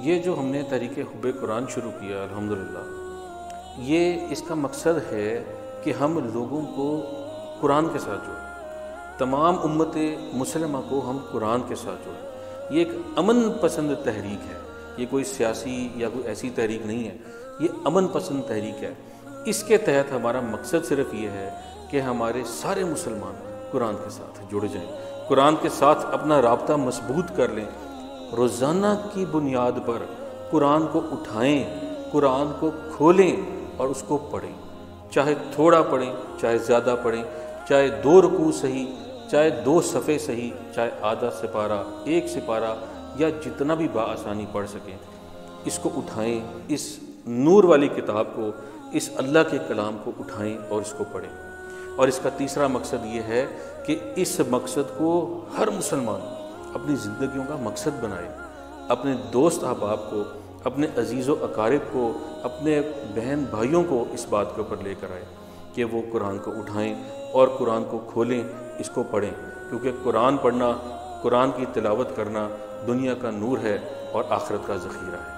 یہ جو ہم نے تحریک حب قرآن شروع کیا الحمدللہ، یہ اس کا مقصد ہے کہ ہم لوگوں کو قرآن کے ساتھ جوڑیں، تمام امت مسلمہ کو ہم قرآن کے ساتھ جوڑیں۔ یہ ایک امن پسند تحریک ہے، یہ کوئی سیاسی یا کوئی ایسی تحریک نہیں ہے، یہ امن پسند تحریک ہے۔ اس کے تحت ہمارا مقصد صرف یہ ہے کہ ہمارے سارے مسلمان قرآن کے ساتھ جڑ جائیں، قرآن کے ساتھ اپنا رابطہ مضبوط کر لیں، روزانہ کی بنیاد پر قرآن کو اٹھائیں، قرآن کو کھولیں اور اس کو پڑھیں، چاہے تھوڑا پڑھیں، چاہے زیادہ پڑھیں، چاہے 2 رکوع صحیح، چاہے 2 صفحے صحیح، چاہے آدھا سپارہ، 1 سپارہ، یا جتنا بھی بآسانی پڑھ سکیں، اس کو اٹھائیں، اس نور والی کتاب کو، اس اللہ کے کلام کو اٹھائیں اور اس کو پڑھیں۔ اور اس کا تیسرا مقصد یہ ہے کہ اس مقصد کو ہر مسلمان اپنی زندگیوں کا مقصد بنائے، اپنے دوست احباب کو، اپنے عزیز و اقارب کو، اپنے بہن بھائیوں کو اس بات کے اوپر لے کر آئے کہ وہ قرآن کو اٹھائیں اور قرآن کو کھولیں، اس کو پڑھیں، کیونکہ قرآن پڑھنا، قرآن کی تلاوت کرنا دنیا کا نور ہے اور آخرت کا ذخیرہ ہے۔